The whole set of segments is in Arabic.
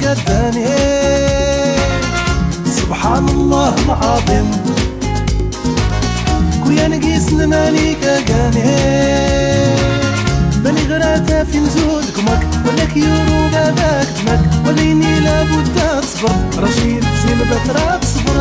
قداني سبحان الله العظيم كويا نقيس المالك قاني بني غراتا في نزود قمك ولا كيورو باباك دمك وليني لابد تصبر رشيد زين بثرات صبر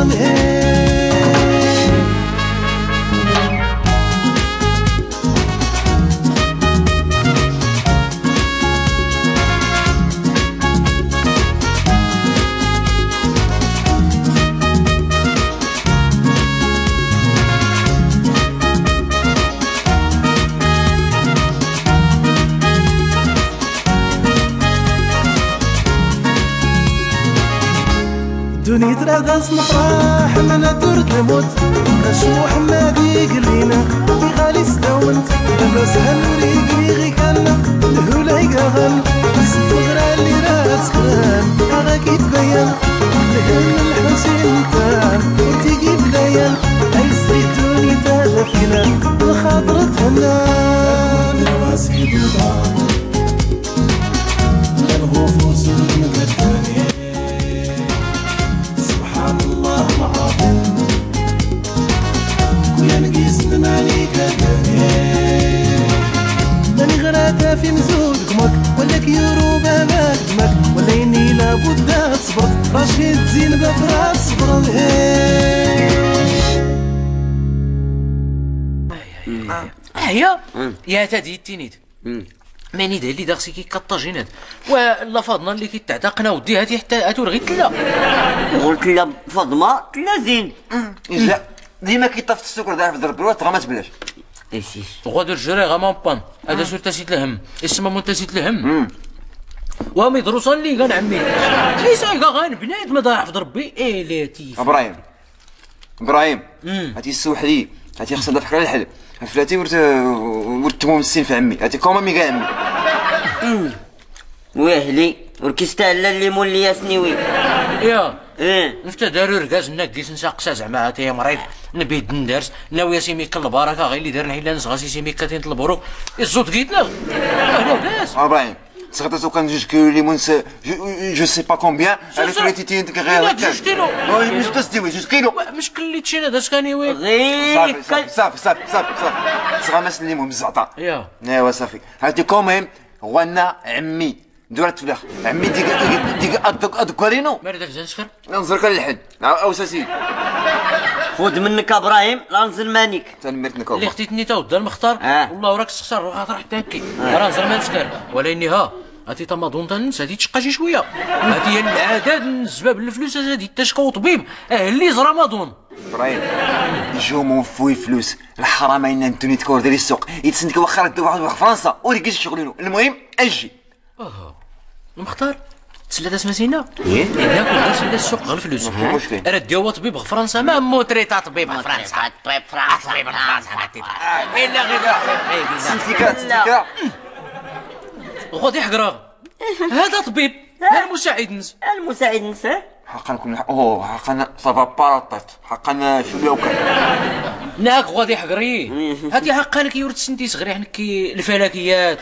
دوني تراغس نفرح انا درت نموت نشوح ما بيقلينا غالي سداونت دابا سهل وريقي غي كان الهولاي قاغن الصغرى اللي راس كران هذاك يتبين الهم الحسين تان وتيجي بلايان اي الزيتوني تاغا فينا الخاطر تهنان رواسي بوضع الغفوس المقداني الله العظيم كويا نقيس المالك قاني ماني غراتا في مزود قمك ولا كيورو باباك دمك ولا يني لابد تصبر رشيد زين بفرات صبر هيا يا تادي التينيد ماني دا اللي داغسي كيكطاجينات ولا فاضنا اللي كيتعتقنا ودي هاتي حتى اتو غير تلا قلت لا فاطمه تلا زين لا ديما كيطفت السكر داير في ضرب الوقت غامات بلاش ايسيش غادر الجري غا بان هذا سور تاسيت الهم اسمه مون تاسيت الهم وامي دروسان لي كان عمي ليس كاع غان بنات ما ضايع في ضربي اي لطيف ابراهيم هاتي السوح لي هاتي خصنا ندفع على الحل فلاتي ورتمو مسين في عمي هاتي كوما مي كاع عمي واهلي وركيستاهل الليمون اللي ياسنيوي يا نفتا دارو ركاز ناكيس نساقسا زعما هاتي مريض نبيد ندرس ناوي سيميك البركه غير اللي دار نحيلا نصغاسي سيميك تين البروك الزوت كيتنا انا باس ابراهيم سقطتو كان جوج كيلو ليمون جو سي با كومبيان عرفت ريتي تينتك غير هكا جوج كيلو وي مش تستوي جوج كيلو مشكل اللي تشينا داس كاني وي غير صافي صغامس الليمون بالزعطه يا ايوا صافي هاتي كوميم غوانا عمي دورت فلاخ عمي ديك ادكورينو مالك داك الزنسكر ننظر كان الحد او ساسي خذ منك ابراهيم لا نزل مانيك تنمرت نكوب اللي خديتني تا ودا المختار والله راك تخسر خاطر حتى هكي راه نزر ما نسكر ولاني ها هاتي تماضون تنس هاتي تشقى شي شويه هاتي هي العدد السباب الفلوس هادي تشقى وطبيب اللي زرا ماضون ابراهيم يجيو موفوي فلوس الحرامين انتوني تكور ديال السوق يتسندك واخا راه واحد في فرنسا وريكيش شغلينو المهم اجي المختار تسلا سماسينا هناك ولا تسلا السوق غير الفلوس راه ديو طبيب في فرنسا ما موتريتا طبيب في فرنسا طبيب في فرنسا الا غير سنتيكا غادي حقرا هذا طبيب هذا المساعد نس حقا نكون حقا صافا باراطات حقا شويه وكان ناك غادي حقري هاتي حقا كيورد سنتي صغير كي الفلكيات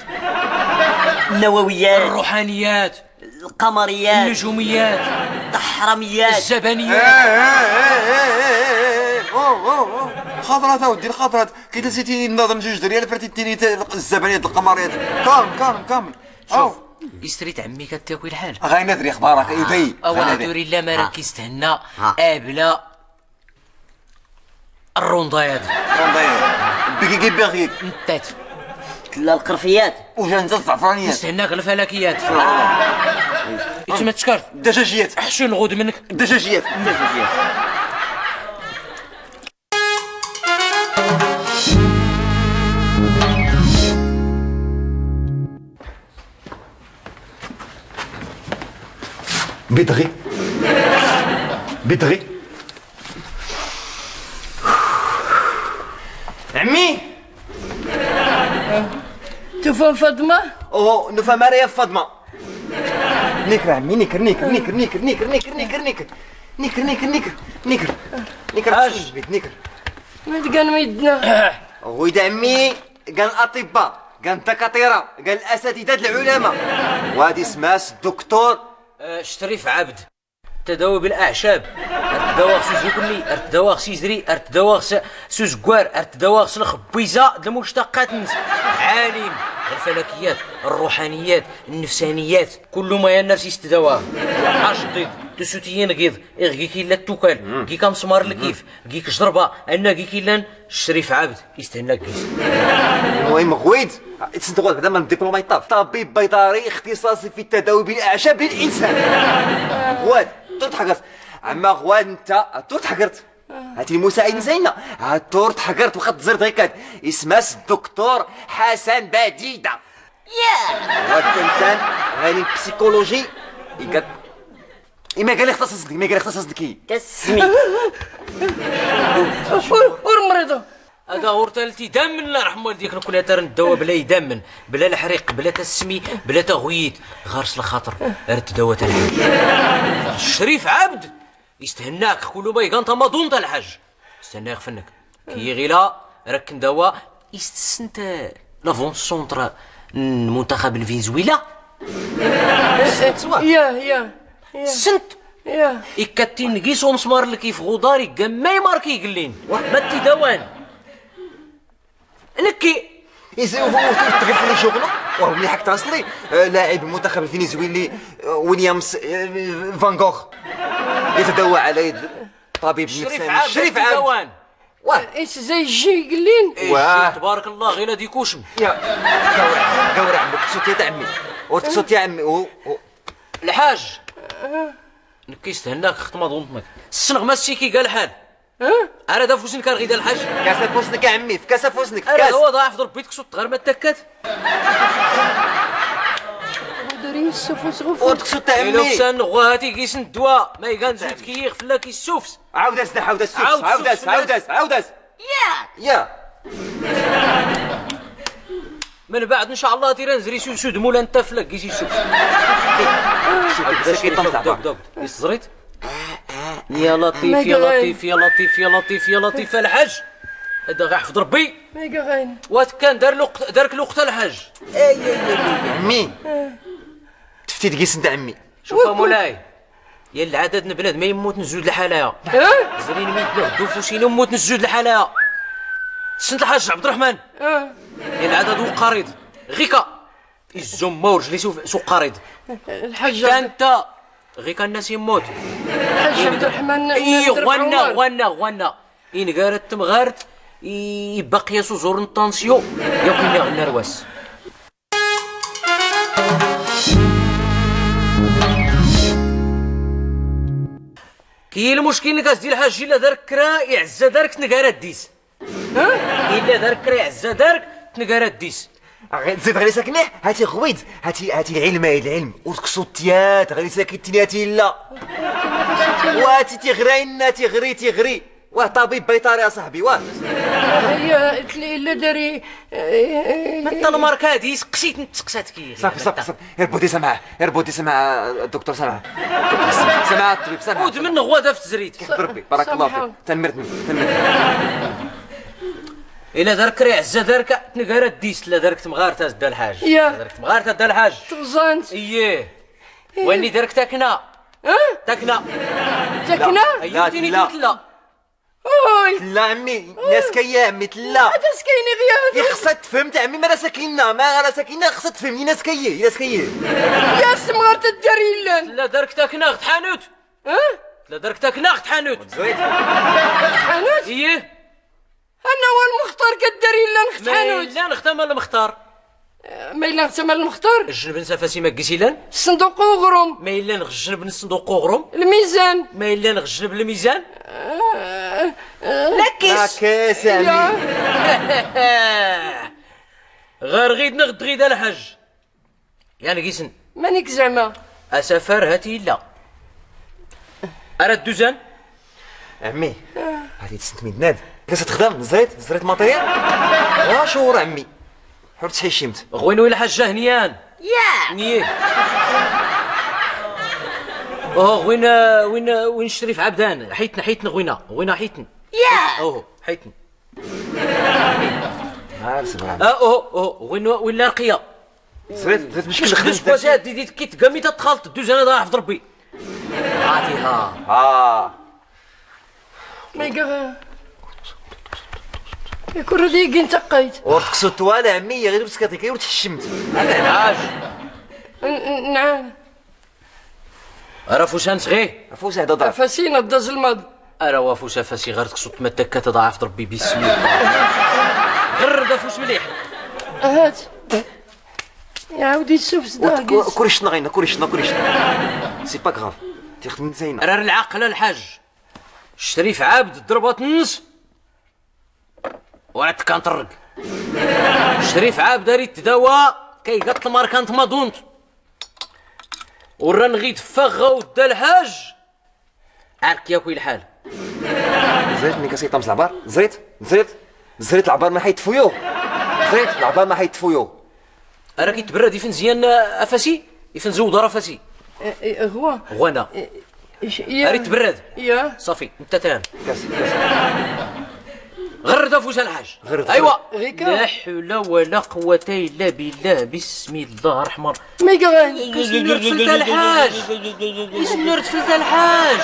النوويات الروحانيات القمريات النجوميات الحراميات الزبانيات خاطرات اودي الخاطرات كي نسيتي نظام جوج دريال فرتيتيني الزبانيات القمريات كامل شوف يستريت عمي كتاكل الحال غاي ندري اخبارك يبي او دوري لا ما راك كيستهنا ابلا الروندايات بيكي بيغيك نتات كلا القرفيات وجنت الزعفرانيات نستهناك الفلكيات يتما تشكر الدجاجيات احشو نغود منك الدجاجيات بيدغي عمي تفهم فاطمة؟ اوه نفهم مريم فاطمة نكر عمي نكر ما تقال ميدنا ولد عمي قال الاطباء قال الدكاتره قال الاساتذه العلماء وهذه اسمها الدكتور شريف عبد تداوي بالاعشاب، ارتداوغ سوزوكلي، ارتداوغ سيزري، ارتداوغ سوزكوار، ارتداوغ الخبيزه د المشتقات نت، عالم الفلكيات الروحانيات النفسانيات كل ما ينرسي استداواه عشطيد تسوتيين قيض اغيك الا التوكال كيكا مسمار الكيف كيك جربه انا كيك الا شريف عبد يستهنى كيس. المهم غويد تصدقوا بعدا من ديبلومي طبيب بيطري اختصاصي في التداوي بالاعشاب للانسان. غواد طرت حقرت عما غواد انت طرت حقرت هاتي المساعد زينه طرت حقرت وخد زرت هيك اسمها الدكتور حسن بديده. غواد كنتان غاني بسيكولوجي يقال ما قال لي اختصاصك ما قال لي اختصاصك كسمي ورمرضو هذا غورتالتي دم الله يرحم والديك كنا ترى نداوى بلا يدمن بلا الحريق بلا تسمي بلا تغويد غارس الخاطر رد دواء تاع الحاج شريف عبد يستهناك كل ما يقانط ماضون تاع الحاج يستهناك فنك كي غيلا ركن دواء يستسنت لافون سونتر المنتخب الفنزويلا يا سنت إكاتين نقيسو مسمار اللي كيف غداري قام ما يماركي يقلين ما تدوان نكي يزيو تغير حالي شغله وهو مليح حق تصلي لاعب المنتخب الفنزويلي ويليامز فان غوغ يتداوى على يد طبيب نفساني شريف عبد ايش زي الجي قلين واه تبارك الله غير دي كوشم يا قورع عمك صوتي تاع عمي صوتي يا عمي الحاج نكيست هناك خت ما ظنتك السنغ ما السيكي قال حال انا دا فوسنك غيدا الحاج كاسه فوسنك يا عمي في كاسه فوسنك في انا كاس هو ضاعف ضرب بيتك صوت غير ما تكات دارين السفوس غفور وتقصد تاع لو عمي سان غواتي كيس الدواء ما يقان زيد كيغ فلا كيس السوفس عاود اسنا عاود يا من بعد ان شاء الله تيران زري سود مولا انت فلا كيس السوفس دب يصريت يا لطيف يا لطيف يا لطيف يا لطيف يا لطيف الحاج هذا غيحفظ ربي ميغا غاين وات كان دارك الوقت الحاج عمي تفتيت كيس نتا عمي شوف مولاي يا العدد بنادم ما يموت نزود لحالها زرين ميت له دوفوسين يموت نزود لحالها سنت الحاج عبد الرحمن يا العدد وقريض غيكا الزم ورجلي سوق قريض الحاج كانت غيكا الناس يموت الحاج عبد الرحمن اي غوانا إن قارت تمغارت يبقى ياسو زور نطانسيو ياكل غنا رواس كي المشكل اللي كاسدير الحاج الا دارك كرا يعزا دارك تنقارات ديس الا دارك كرا يعزا دارك تنقارات ديس زيد غير ساكنه هاتي خويد هاتي العلم وتكسوتيات غير ساكنتي هاتي لا واتي تغري واه طبيب بيطري يا صاحبي واه هي الا داري انت الماركادي سقسيت نتسقساتك صافي اربطي سمع الدكتور سمع الطبيب سمع ود من غواده في تزريت بربي بارك الله فيك تنمرت الا دارك ريع عزا دارك تنقارات ديس لا دارك تمغارت دا الحاج دارك تمغارت دا الحاج تغزانت اييه واني دارك تاكنا تاكنا ايوتيني قلت لا اوي لا عمي ناس كيا عمي لا هذا سكيني غياب خصها تفهم تاع عمي ما راه ساكنه خصها تفهمني ناس كيا يا سمغارت الداري لان لا دارك تاكنا اخت حانوت لا دارك تاكنا اخت حانوت حانوت اييه انا هو المختار كداري لان اخت حانوت لا نختار مال المختار ما الا نختار المختار الجنب نسافاسي ما كيسيلان الصندوق وغرم ما الا نغجنب الصندوق وغرم الميزان ما الا نغجنب الميزان لا كيس عمي غير غيد نغد غيد الحاج يعني كيسن مانيك زعما اسافر هاتي لا اراد دوزان عمي هادي تسنت من ناد كاس تخدم زريت ماتيريال شهور عمي حرت حيشمت غوين ويلا حاجه هنيان نيه وين شريف عبدان حيتنا غوينا حيتنا حيتنا سبحان وين رقيه زريت مشكل خدش كواسات دي كي تقامي تتخلط دوز انا ضاع في ربي عاطيها ميكا يكون رديك انت قايت ورتكسو الطوالة عمي غير بسكاتيكي وتحشمت عاش نعم راه فوسان صغير فوس هذا ضعف فاسينا الداز الماضي راه وافوس فاسي غير تكسو تمتكا تضاعف ربي بسم الله غير دافوس مليح هات يا عاودي تشوف صداع كوريشنا غينا كوريشنا سي با غاف تيخدم زينة راه العقل الحاج شريف عابد ضربات النص وراه كنطرق شريف عابد ريت تداوى كيقتل ماركانت مادونت ورا نغيد فغا ودا الحاج عارك يا كوي الحال زريت ملي كاسي طمس العبار زريت العبار ما حيتفويو زريت العبار ما حيتفويو راه كيتبرد يفن زيان افاسي يفن زود راه فاسي هو غوانا ريت تبرد يا صافي انت تان كاس غرد فوز الحاج غرد ايوا غيكا. لا حول ولا قوه الا بالله بسم الله الرحمن الرحيم ميكا بسم الله رتفلت الحاج بسم الله رتفلت الحاج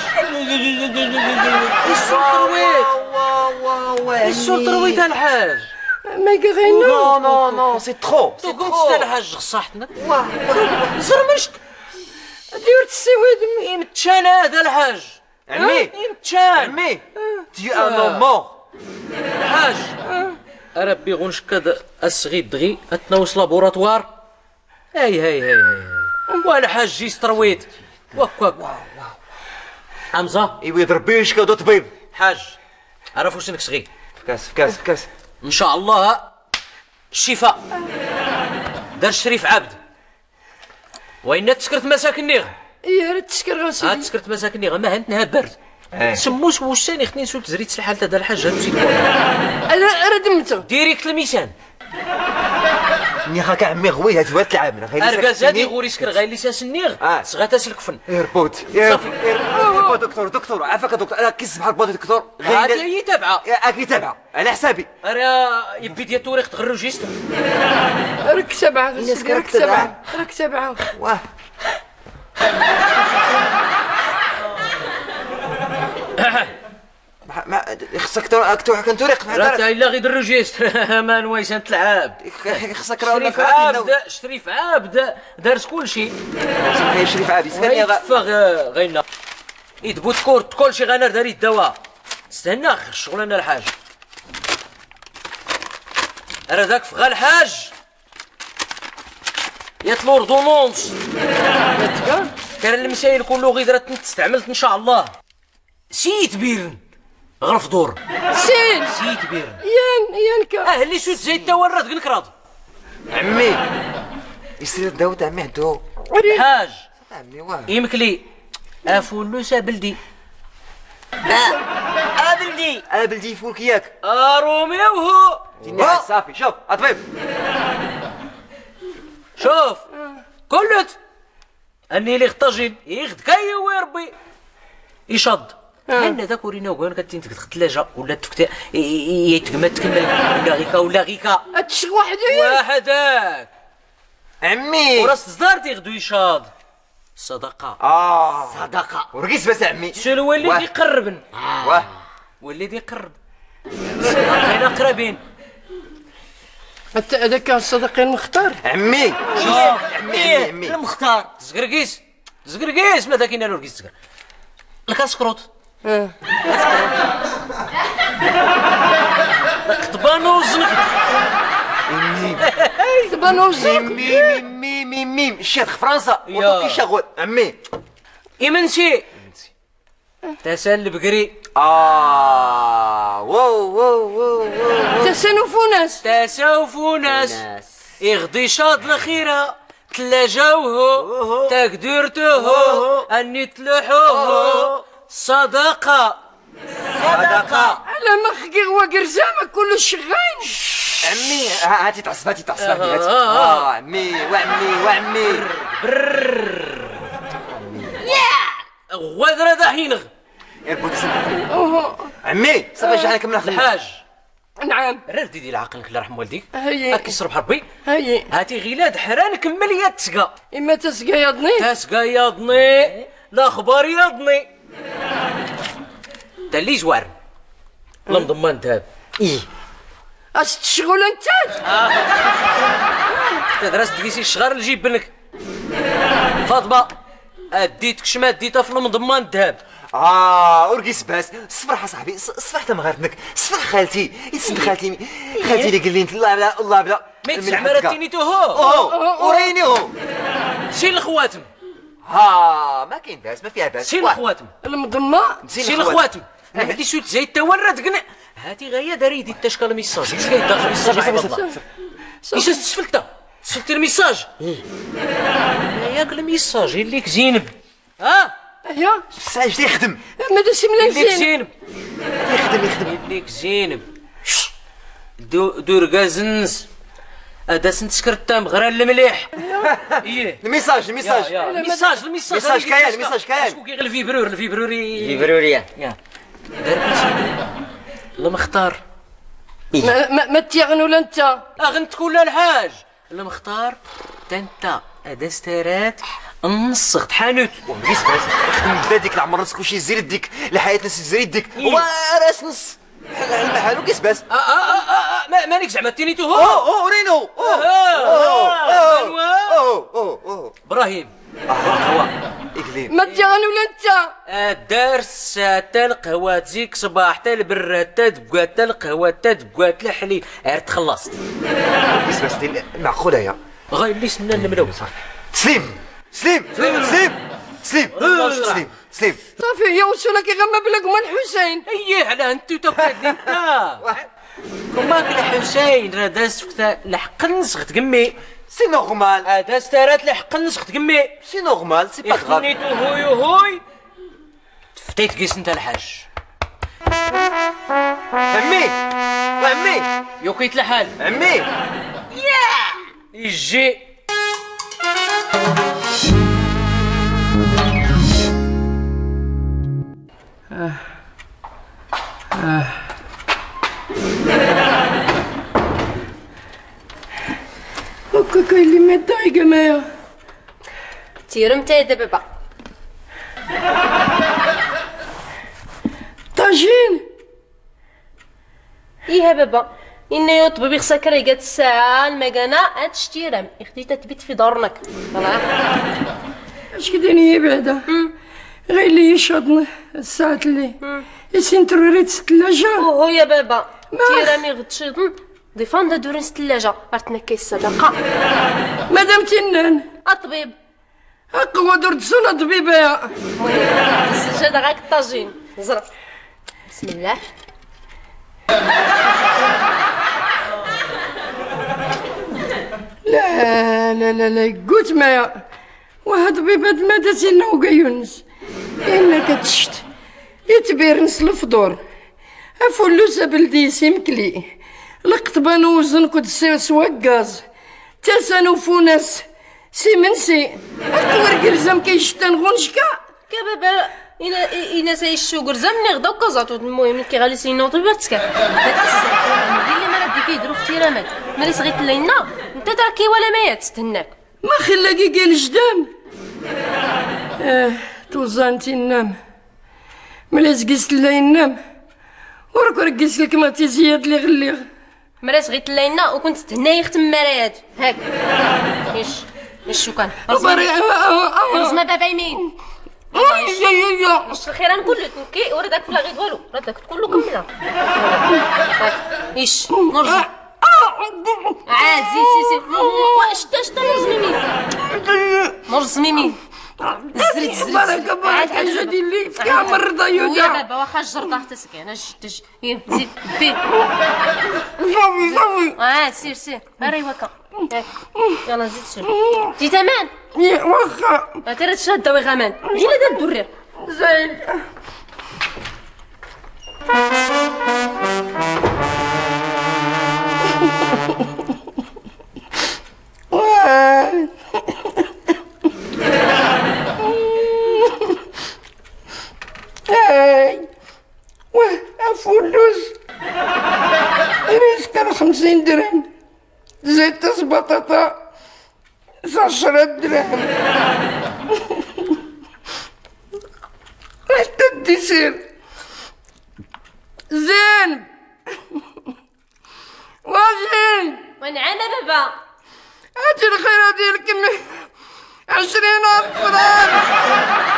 السوق ترويت الحاج ميكا غينا نو سي ترو قمت الحاج غصحتنا زرمشك دير السواد يمتشان هذا الحاج عمي يمتشان عمي تي ان نو مور الحاج ربي غنشكد الصغي دغي اتناوس لابوراتوار هاي وانا حاج جي سترويت واك حمزه ايوا يضرب بيه شكا طبيب حاج عرف واش انك صغي في كاس ان شاء الله الشفاء دار شريف عبد وين تسكرت مساكن نيغ يا تشكر غاسي تسكرت مساكن نيغ ما هنتنها برد سموش واش ثاني خني نسول تزريت الحال تاع الحاج نسيت انا ردمت ديريكت الميسان ني هاكا عمي غوي هاد وات العام اركاز هادي غوري سكر غاي لساس النيغ صغات الكفن ايربوت دكتور عافاك دكتور انا كيس بحال بودي دكتور هادي هي تابعه اكيد تابعه على حسابي راه يبي ديال التوريق تغرو جيست راك سبعه راك سبعه واه ما خصك اكتو كنتوريق بحال راه تا الا غيدرو جيست ما نوايس انت العاب خصك راه شريف عابد دارت كلشي شريف عابد سكاني غيتفا غينا يدبوت كلشي غنار داري الدواء استنى الشغلانه الحاج راه داك فغا الحاج يات لوردونونس كان المسائل كله غير استعملت ان شاء الله سيت بيرن غرف دور سيت بيرن يان كا اللي شوت زيت تا ورات قنكراض عمي يصير داو تاع عمي عندو حاج عمي واه يمكلي افولوسا بلدي بلدي فولك ياك روميو هو صافي شوف اطبيب شوف كلت اني اللي اختجن يخد كاي ويربي يشد هنا ذاك ورينا وكان كتين تك الثلاجه ولا تفكت يتكمل تكمل ولا غيكا هادشي وحدك عمي وراس صدار تيغدو يشاض صدقه ورقيس بس عمي شنو اللي يقربن واه واللي يقرب صدقين اقربين هذاك الصدقين المختار عمي شوف عمي المختار زقرقيس ما ذاك ينالو رقيس زقر الكاسكروت قطبانو وزنك قطبانو وزنك ميم شيخ فرنسا وطوكي شغل عمي إمنسي تسال البقري واو تسانوفو ناس يغدي شاط الخيرة تلاجوه تقدرته أني تلوحوه صدقة على مخي هو قرزامة كل شغال عمي هاتي تعصب عمي وعمي غدرة دحين عمي صافي شحال كمل الحاج نعم. ردي ديال عقلك الله يرحم والديك. هي هاك يشرب ربي. هي هاتي غيلاد حران كمل يا تسقى. اما تسقى ياضني تسقى ياضني لا خبار ياضني. تا اللي جوار لا مضمن انت. ايه اش تشغل انت؟ تدرس تقيسي الشغار اللي جيب بنك. فاطمه اديتك شما ديتها في المضمن الذهب. ورقيس باس صفرح صاحبي صفرح تا مغارتنك صفرح خالتي يتسد خالتي اللي قال لي انت الله بلا ميت زعما راه تينيتو هو وريني هو شي الخواتم. ما كاين باس ما فيها باس شي الخواتم المضمة شي الخواتم. هادي شوت زيت تا ورا تقنع. هاتي غايا داري دي التشكال ميساج اش قايد داخل ميساج ايش تسفلتا تسفلتي الميساج. ياك الميساج الليك زينب. هي ساج تيخدم ما داش ملاك الليك زين. زينب يخدم الليك زينب. دور كازنز هذا سنتسكر التام غير المليح. ايه الميساج الميساج الميساج كاين شكون كيغلي الفيبروري فيبروريا يا دارك الله مختار. ما تيغن ولا انت اغنت كل الحاج الله مختار. انت هذا استرات نصغت حانوت. ورقيس باس خدم بلادك العمر راسك وشي زير يديك الحياة ناس زير يديك هو راس نص بحال ورقيس باس. مانيك زعما تينيتو هو ورينو ابراهيم هو اقليم ما تيغن ولا انت الدرس تا القهوه تزيك صباح تا البره تا تبقات تا القهوه تا تبقات الحلي عرفت تخلصت. ورقيس باس معقولة يا غير اللي سنا الملوي سليم صافي يا وصولا كيغمى بلا كمان حسين. ايه على انتو توكلت انت كما كل حسين راه داز فكتا لحق نسخ تقمي. سي نورمال هذا استرات لحق نسخ تقمي. سي نورمال سي با غاف. خنيتو هوي فتيت قيس انت الحاج. عمي يوكيت الحال عمي يجي هكا كاين اللي ما دايقه معايا. تيرمت يا بابا طاجين ايه بابا إنه يطبخ بيخسكر قد الساعة المكانة أتشتيرم اختي تتبت في دارنك طلع اش كديني بعدا غير اللي يشطنا الساعة اللي يسنترو ريت الثلاجة. اوه يا بابا تيرامي غتشيطن ضيفان دا دورين الثلاجة عرفتنا الصدقة مادام تنان الطبيب قوة درت سونا طبيبة يا المهم السجاد غاك الطاجين زرق بسم الله. لا لا لا لا قلت ما واحد طبيبة ما دازينا وقا يونس إنك تشت يتبيرنس الفطور أفلوس بلدي سيمكلي لقطبان وزن كد سوا غاز تاسانو فوناس سيمنسي أكور قرزم كيشتان غونشكا كبابا إنا سيشو قرزم نغدا وكازاتو المهم كي غالي سينو طبيبتك هاد الساعة اللي ما ردي كيدرو اختيرامات مالي صغيت لينا انت تراكي ولا ما تستناك ما خلاكي قال جدام توزانتي ننام ملاز قيس لا ينام ورك رقيس لك ما تزياد لي غليغ مرا صغيت لينا وكنت تهناي ختم مرات هاك ايش شو كان رزمه بابا يمين واش الخيران كله كي وردك فلا غير والو ردك كله كمله ايش نرزم عاد سي واش نرزم يمين زريت بارك حاجه ديالي في عمر رضا يا بابا واخا الجرده حتى انا شتش زيد بي صافي سير راه هكا يلا زيد سير جيت امان واخا ما تريدش شاده وغمان جينا داب الدرير زين 10 دراهم حتى الديسير زين واجين ونعم بابا هاتي الخيرة ديالك 20 فرانك